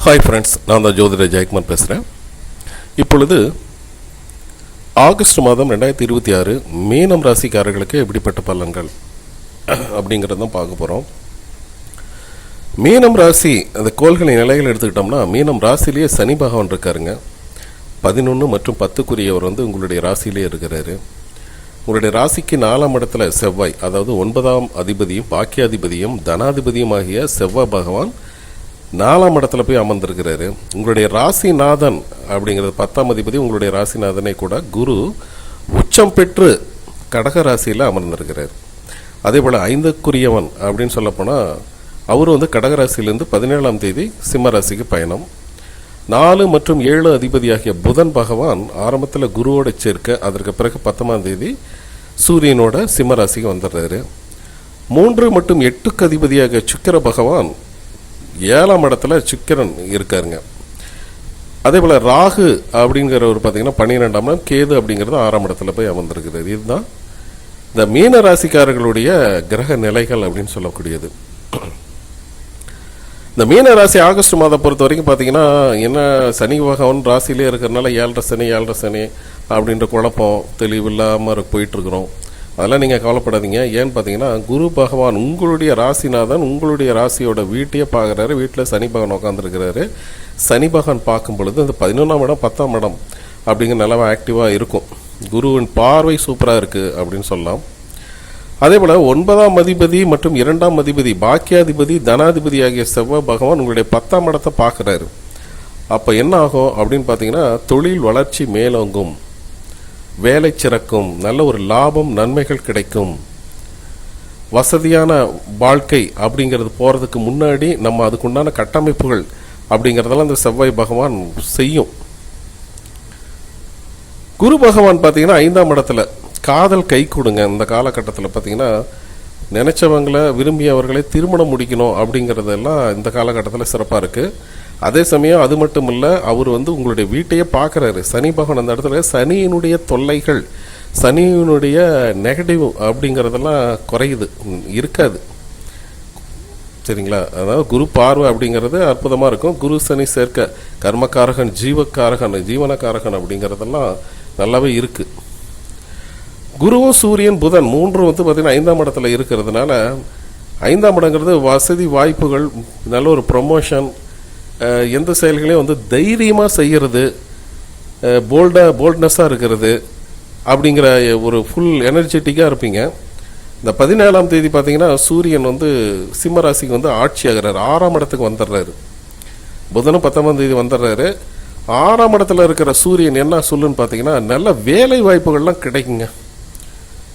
Hi friends, நான் தான் ஜோதிடர் ஜெயக்குமார் பேசுகிறேன். இப்பொழுது ஆகஸ்ட் மாதம் 2026 மீனம் ராசிக்காரர்களுக்கு எப்படிப்பட்ட பலன்கள் அப்படிங்கிறது தான் பார்க்க போகிறோம். மீனம் ராசி அந்த கோள்களின் நிலைகள் எடுத்துக்கிட்டோம்னா, மீனம் ராசிலேயே சனி பகவான் இருக்காருங்க. 11 மற்றும் 10க்குரியவர் உங்களுடைய ராசியிலே இருக்கிறாரு. உங்களுடைய ராசிக்கு 4ஆம் இடத்துல செவ்வாய், அதாவது 9ஆம் அதிபதியும் பாக்கியாதிபதியும் தனாதிபதியும் ஆகிய செவ்வாய் பகவான் 4ஆம் இடத்துல போய் அமர்ந்திருக்கிறாரு. உங்களுடைய ராசிநாதன் அப்படிங்கிறது 10ஆம் அதிபதி, உங்களுடைய ராசிநாதனை கூட குரு உச்சம் பெற்று கடக ராசியில் அமர்ந்திருக்கிறார். அதே போல் 5க்குரியவன் அப்படின்னு சொல்லப்போனால் அவர் கடக ராசியிலேருந்து 17ஆம் தேதி சிம்ம ராசிக்கு பயணம். 4 மற்றும் 7 அதிபதியாகிய புதன் பகவான் ஆரம்பத்தில் குருவோட சேர்க்க, அதற்கு பிறகு 10ஆம் தேதி சூரியனோட சிம்ம ராசிக்கு வந்துடுறாரு. 3 மற்றும் 8க்கு அதிபதியாக சுக்கிர பகவான் 7ஆம் இடத்துல சுக்கிரன் இருக்காருங்க. அதே போல் ராகு அப்படிங்கிறவர் பார்த்தீங்கன்னா 12ஆம் இடம், கேது அப்படிங்கிறது 6ஆம் இடத்துல போய் அமர்ந்திருக்கிறது. இதுதான் இந்த மீன ராசிக்காரர்களுடைய கிரக நிலைகள் அப்படின்னு சொல்லக்கூடியது. இந்த மீன ராசி ஆகஸ்ட் மாதம் பொறுத்த வரைக்கும் பார்த்தீங்கன்னா, என்ன சனி பகவான் ராசியிலே இருக்கிறதுனால 7.5 சனி அப்படின்ற குழப்பம் தெளிவில்லாமல் போயிட்டுருக்குறோம். அதெல்லாம் நீங்கள் கவலைப்படாதீங்க. ஏன்னு பார்த்தீங்கன்னா, குரு பகவான் உங்களுடைய ராசிநாதன் உங்களுடைய ராசியோட வீட்டையே பார்க்குறாரு. வீட்டில் சனி பகவான் உட்காந்துருக்கிறாரு. சனி பகவான் பார்க்கும் பொழுது இந்த 11ஆம் இடம் 10ஆம் இடம் அப்படிங்கிற நிலவை ஆக்டிவாக இருக்கும். குருவின் பார்வை சூப்பராக இருக்குது அப்படின்னு சொல்லலாம். அதே போல் 9ஆம் அதிபதி மற்றும் 2ஆம் அதிபதி பாக்கியாதிபதி தனாதிபதி ஆகிய செவ்வாய் பகவான் உங்களுடைய 10ஆம் இடத்தை பார்க்குறாரு. அப்போ என்ன ஆகும் அப்படின்னு பார்த்தீங்கன்னா, தொழில் வளர்ச்சி மேலோங்கும், வேலை சிறக்கும், நல்ல ஒரு லாபம் நன்மைகள் கிடைக்கும், வசதியான வாழ்க்கை அப்படிங்கிறது போகிறதுக்கு முன்னாடி நம்ம அதுக்குண்டான கட்டமைப்புகள் அப்படிங்கிறதெல்லாம் இந்த செவ்வாய் பகவான் செய்யும். குரு பகவான் பார்த்தீங்கன்னா 5ஆம் இடத்துல காதல் கை கொடுங்க. இந்த காலகட்டத்தில் பார்த்தீங்கன்னா, நினைச்சவங்களை விரும்பியவர்களை திருமணம் முடிக்கணும் அப்படிங்கிறதெல்லாம் இந்த காலகட்டத்தில் சிறப்பாக இருக்குது. அதே சமயம் அது மட்டும் இல்லை, அவர் உங்களுடைய வீட்டையே பார்க்குறாரு. சனி பகவான் அந்த இடத்துல சனியினுடைய தொல்லைகள், சனியினுடைய நெகட்டிவ் அப்படிங்கிறதெல்லாம் குறையுது, இருக்காது. சரிங்களா? அதாவது குரு பார்வை அப்படிங்கிறது அற்புதமாக இருக்கும். குரு சனி சேர்க்க கர்மக்காரகன், ஜீவக்காரகன், ஜீவனக்காரகன் அப்படிங்கிறதெல்லாம் நல்லாவே இருக்குது. குருவும் சூரியன் புதன் 3 பார்த்தீங்கன்னா 5ஆம் இடத்துல இருக்கிறதுனால, 5ஆம் இடங்கிறது வசதி வாய்ப்புகள், நல்ல ஒரு ப்ரொமோஷன், எந்த செயல்களையும் தைரியமாக செய்கிறது, போல்ட்னஸாக இருக்கிறது அப்படிங்கிற ஒரு ஃபுல் எனர்ஜெட்டிக்காக இருப்பீங்க. இந்த 17ஆம் தேதி பார்த்தீங்கன்னா சூரியன் சிம்ம ராசிக்கு ஆட்சி ஆகிறாரு. 6ஆம் இடத்துக்கு வந்துடுறாரு. புதனும் 10ஆம் தேதி வந்துடுறாரு. 6ஆம் இடத்துல இருக்கிற சூரியன் என்ன சொல்லுன்னு பார்த்தீங்கன்னா, நல்ல வேலை வாய்ப்புகள்லாம் கிடைக்குங்க.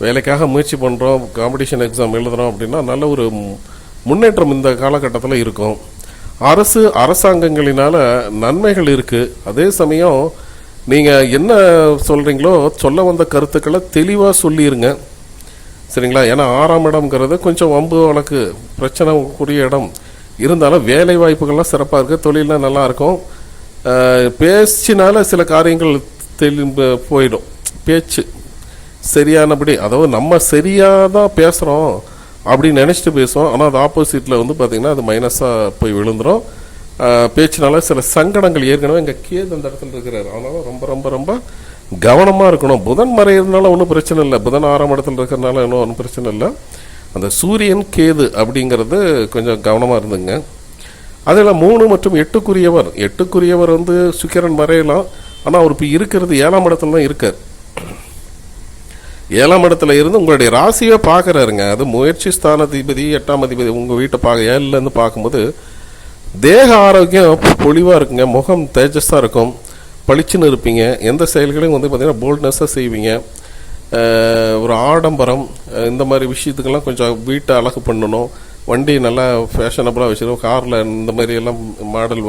வேலைக்காக முயற்சி பண்ணுறோம், காம்படிஷன் எக்ஸாம் எழுதுகிறோம் அப்படின்னா நல்ல ஒரு முன்னேற்றம் இந்த காலகட்டத்தில் இருக்கும். அரசாங்கங்களினால நன்மைகள் இருக்குது. அதே சமயம் நீங்கள் என்ன சொல்கிறீங்களோ, சொல்ல வந்த கருத்துக்களை தெளிவாக சொல்லிடுங்க. சரிங்களா? ஏன்னா 6ஆம் இடம்ங்கிறது கொஞ்சம் வம்பு வழக்கு பிரச்சனைக்குரிய இடம் இருந்தாலும் வேலை வாய்ப்புகள்லாம் சிறப்பாக இருக்குது, தொழிலாம் நல்லாயிருக்கும். பேச்சினால சில காரியங்கள் போயிடும். பேச்சு சரியானபடி, அதாவது நம்ம சரியாக தான் பேசுகிறோம் அப்படின்னு நினச்சிட்டு பேசுவோம். ஆனால் அது ஆப்போசிட்டில் பார்த்தீங்கன்னா அது மைனஸாக போய் விழுந்துடும். பேச்சினால சில சங்கடங்கள், ஏற்கனவே இங்கே கேது அந்த இடத்துல இருக்கிறாரு. அதனால ரொம்ப ரொம்ப ரொம்ப கவனமாக இருக்கணும். புதன் மறையிறதுனால ஒன்றும் பிரச்சனை இல்லை, புதன் 6ஆம் இடத்துல இருக்கிறதுனால ஒன்றும் பிரச்சனை இல்லை. அந்த சூரியன் கேது அப்படிங்கிறது கொஞ்சம் கவனமாக இருந்துங்க. அதில் 3 மற்றும் 8க்குரியவர் சுக்கிரன் மறையலாம். ஆனால் அவர் இப்போ இருக்கிறது 7ஆம் இடத்துல தான் இருக்கார். 7ஆம் இடத்துல இருந்து உங்களுடைய ராசியை பார்க்குறாருங்க. அது முயற்சி ஸ்தானாதிபதி 8ஆம் அதிபதி உங்கள் வீட்டை 7லேருந்து பார்க்கும்போது தேக ஆரோக்கியம் பொலிவாக இருக்குங்க. முகம் தேஜஸாக இருக்கும், பளிச்சுன்னு இருப்பீங்க. எந்த செயல்களையும் பார்த்தீங்கன்னா போல்ட்னஸாக செய்வீங்க. ஒரு ஆடம்பரம் இந்த மாதிரி விஷயத்துக்கெல்லாம் கொஞ்சம் வீட்டை அழகு பண்ணணும், வண்டி நல்லா ஃபேஷனபுளாக வச்சுக்கணும், காரில் இந்த மாதிரி எல்லாம் மாடல்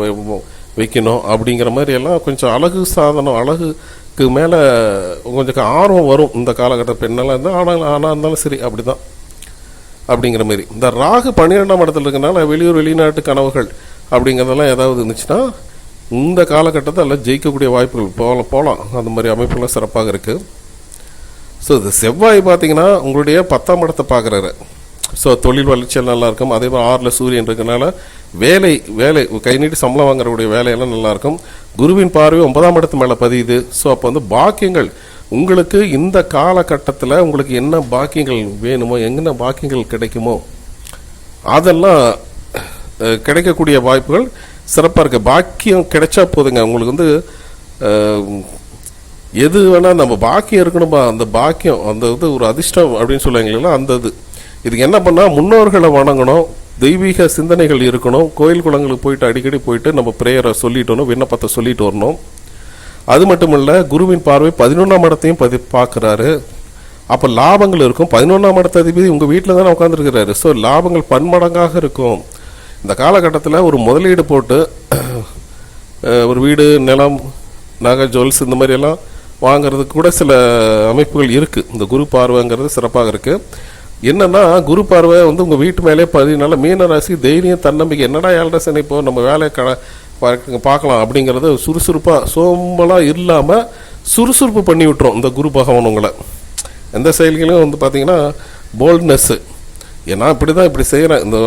வைக்கணும் அப்படிங்கிற மாதிரி எல்லாம் கொஞ்சம் அழகு சாதனம், அழகுக்கு மேலே கொஞ்சம் ஆர்வம் வரும் இந்த காலகட்ட பெண்ணெல்லாம் இருந்தால், ஆனால் இருந்தாலும் சரி அப்படி தான் அப்படிங்கிற மாதிரி. இந்த ராகு 12ஆம் இடத்துல இருக்கனால வெளிநாட்டு கனவுகள் அப்படிங்கிறதெல்லாம் ஏதாவது இருந்துச்சுன்னா இந்த காலகட்டத்தில் எல்லாம் ஜெயிக்கக்கூடிய வாய்ப்புகள் போகலாம். அந்த மாதிரி அமைப்புலாம் சிறப்பாக இருக்குது. ஸோ இது செவ்வாய் பார்த்தீங்கன்னா உங்களுடைய 10ஆம் இடத்தை பார்க்குறாரு. ஸோ தொழில் வளர்ச்சியெல்லாம் நல்லாயிருக்கும். அதே மாதிரி 6ல் சூரியன் இருக்கிறதுனால வேலை கை நீட்டி சம்பளம் வாங்குறக்கூடிய வேலையெல்லாம் நல்லாயிருக்கும். குருவின் பார்வை 9ஆம் இடத்து மேலே பதியுது. ஸோ அப்போ வந்து பாக்கியங்கள் உங்களுக்கு இந்த காலகட்டத்தில் உங்களுக்கு என்ன பாக்கியங்கள் வேணுமோ, என்ன பாக்கியங்கள் கிடைக்குமோ அதெல்லாம் கிடைக்கக்கூடிய வாய்ப்புகள் சிறப்பாக இருக்குது. பாக்கியம் கிடைச்சா போதுங்க. உங்களுக்கு வந்து எது வேணால் நம்ம பாக்கியம் இருக்கணுமா, அந்த பாக்கியம் அந்த இது ஒரு அதிர்ஷ்டம் அப்படின்னு சொல்லுவாங்களா, அந்த இதுக்கு என்ன பண்ணால் முன்னோர்களை வணங்கணும், தெய்வீக சிந்தனைகள் இருக்கணும், கோயில் குளங்களுக்கு போயிட்டு அடிக்கடி போயிட்டு நம்ம ப்ரேயரை சொல்லிட்டு வரணும், விண்ணப்பத்தை சொல்லிட்டு வரணும். அது மட்டும் இல்லை, குருவின் பார்வை 11ஆம் இடத்தையும் பார்க்குறாரு. அப்போ லாபங்கள் இருக்கும். 11ஆம் இடத்த அதிபதி உங்கள் வீட்டில் தானே உட்காந்துருக்கிறாரு. ஸோ லாபங்கள் பன்மடங்காக இருக்கும். இந்த காலகட்டத்தில் ஒரு முதலீடு போட்டு ஒரு வீடு, நிலம், நகை, ஜுவல்ஸ் இந்த மாதிரியெல்லாம் வாங்கிறதுக்கு கூட சில அமைப்புகள் இருக்குது. இந்த குரு பார்வைங்கிறது சிறப்பாக இருக்குது. என்னென்னா குரு பார்வை வந்து உங்கள் வீட்டு மேலே பதினால மீன ராசி தைரியம், தன்னம்பிக்கை, என்னடா 7.5 சனி இப்போ நம்ம வேலையை பார்க்கலாம் அப்படிங்கிறது சுறுசுறுப்பாக சோம்பலாக இல்லாமல் சுறுசுறுப்பு பண்ணி விட்டுரும் இந்த குரு பகவான் உங்களை. எந்த செயல்களும் வந்து பார்த்தீங்கன்னா போல்ட்னஸ்ஸு, ஏன்னா இப்படி தான் இப்படி செய்கிறேன், இந்த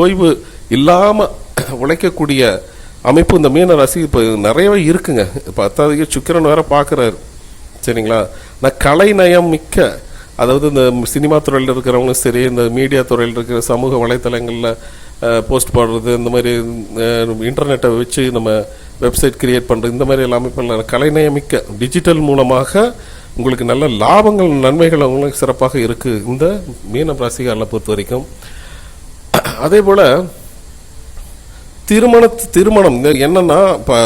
ஓய்வு இல்லாமல் உழைக்கக்கூடிய அமைப்பு இந்த மீன ராசி இப்போ நிறையவே இருக்குங்க. இப்போ 10 சுக்கிரன் வேற பார்க்குறாரு. சரிங்களா, நான் கலைநயம் மிக்க, அதாவது இந்த சினிமா துறையில் இருக்கிறவங்களும் சரி, இந்த மீடியா துறையில் இருக்கிற சமூக வலைத்தளங்களில் போஸ்ட் போடுறது, இந்த மாதிரி இன்டர்நெட்டை வச்சு நம்ம வெப்சைட் கிரியேட் பண்ணுறது, இந்த மாதிரி எல்லாமே பண்ணலாம். கலைநயமிக்க டிஜிட்டல் மூலமாக உங்களுக்கு நல்ல லாபங்கள், நன்மைகள் அவங்களுக்கு சிறப்பாக இருக்குது இந்த மீனம் ராசிகாரனை பொறுத்த வரைக்கும். அதே போல் திருமணம் என்னன்னா, இப்போ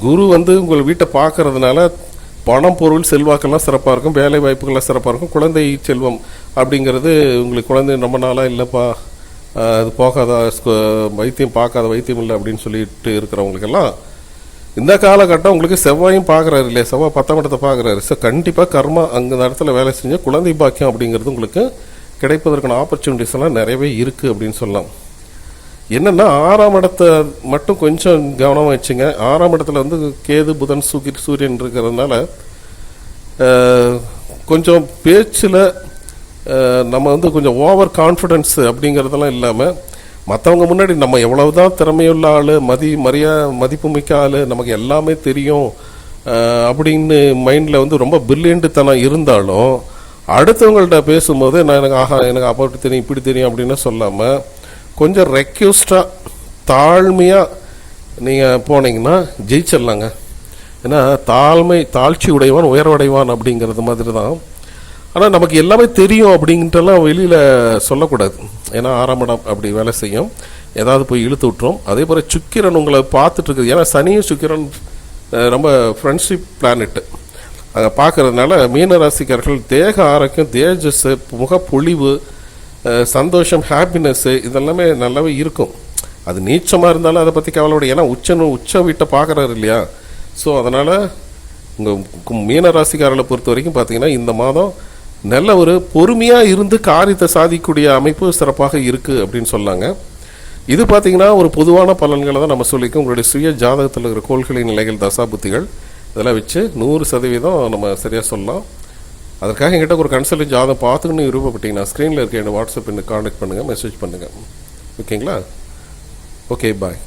குரு வந்து உங்கள் வீட்டை பார்க்கறதுனால பணம், பொருள், செல்வாக்கெல்லாம் சிறப்பாக இருக்கும், வேலை வாய்ப்புகள்லாம் சிறப்பாக இருக்கும். குழந்தை செல்வம் அப்படிங்கிறது உங்களுக்கு குழந்தை ரொம்ப நாளாக இல்லைப்பா, அது போகாத வைத்தியம் பார்க்காத வைத்தியம் இல்லை அப்படின்னு சொல்லிட்டு இருக்கிறவங்களுக்கெல்லாம் இந்த காலகட்டம் உங்களுக்கு செவ்வாயும் பார்க்குறாரு இல்லையா, செவ்வாய் 10ஆம் இடத்தை பார்க்குறாரு. ஸோ கண்டிப்பாக கர்மா அங்கே இந்த இடத்துல வேலை செஞ்சால் குழந்தை பாக்கியம் அப்படிங்கிறது உங்களுக்கு கிடைப்பதற்கான ஆப்பர்ச்சுனிட்டிஸ் எல்லாம் நிறையவே இருக்குது அப்படின்னு சொல்லலாம். என்னென்னா 6ஆம் இடத்தை மட்டும் கொஞ்சம் கவனமாக வச்சுங்க. 6ஆம் இடத்துல வந்து கேது, புதன், சூரியன் இருக்கிறதுனால கொஞ்சம் பேச்சில் நம்ம வந்து கொஞ்சம் ஓவர் கான்ஃபிடென்ஸ் அப்படிங்கிறதெல்லாம் இல்லாமல், மற்றவங்க முன்னாடி நம்ம எவ்வளவுதான் திறமையுள்ள ஆள், மதிப்பு மிக்க ஆள், நமக்கு எல்லாமே தெரியும் அப்படின்னு மைண்டில் வந்து ரொம்ப பிரில்லியண்ட்டுத்தனம் இருந்தாலும் அடுத்தவங்கள்ட்ட பேசும்போது எனக்கு அப்படி தெரியும், இப்படி தெரியும் அப்படின்னு சொல்லாமல் கொஞ்சம் ரெக்யூஸ்டாக தாழ்மையாக நீங்கள் போனீங்கன்னா ஜெயிச்சிடலாங்க. ஏன்னா தாழ்ச்சி உடைவான் உயர்வடைவான் அப்படிங்கிறது மாதிரி தான். ஆனால் நமக்கு எல்லாமே தெரியும் அப்படின்ட்டுலாம் வெளியில் சொல்லக்கூடாது. ஏன்னா 6ஆம் இடம் அப்படி வேலை செய்யும், ஏதாவது போய் இழுத்து விட்டுரும். அதே போல் சுக்கிரன் உங்களை பார்த்துட்டு இருக்குது. ஏன்னா சனியும் சுக்கிரன் ரொம்ப ஃப்ரெண்ட்ஷிப் பிளானெட்டு அங்கே பார்க்கறதுனால மீன ராசிக்காரர்கள் தேக ஆரோக்கியம், தேஜஸ், முகப்பொழிவு, சந்தோஷம், ஹாப்பினஸ்ஸு இதெல்லாமே நல்லாவே இருக்கும். அது நீச்சமாக இருந்தாலும் அதை பற்றி கவலைப்பட, ஏன்னா உச்ச வீட்டை பார்க்குறாரு இல்லையா. ஸோ அதனால் உங்கள் மீன ராசிக்காரர்களை பொறுத்த வரைக்கும் பார்த்தீங்கன்னா இந்த மாதம் நல்ல ஒரு பொறுமையாக இருந்து காரியத்தை சாதிக்கக்கூடிய அமைப்பு சிறப்பாக இருக்குது அப்படின்னு சொன்னாங்க. இது பார்த்தீங்கன்னா ஒரு பொதுவான பலன்களை தான் நம்ம சொல்லிக்கோம். உங்களுடைய சுய ஜாதகத்தில் இருக்கிற கோள்களின் நிலைகள், தசாபுத்திகள் இதெல்லாம் வச்சு 100% நம்ம சரியாக சொல்லலாம். அதற்காக என்கிட்ட ஒரு கன்சல்ட் ஜாதகம் பார்த்துக்கணும் விருப்பப்பட்டீங்கன்னா ஸ்க்ரீனில் இருக்க என்னோட வாட்ஸ்அப் கான்டாக்ட் பண்ணுங்கள், மெசேஜ் பண்ணுங்கள். ஓகேங்களா? ஓகே, பாய்.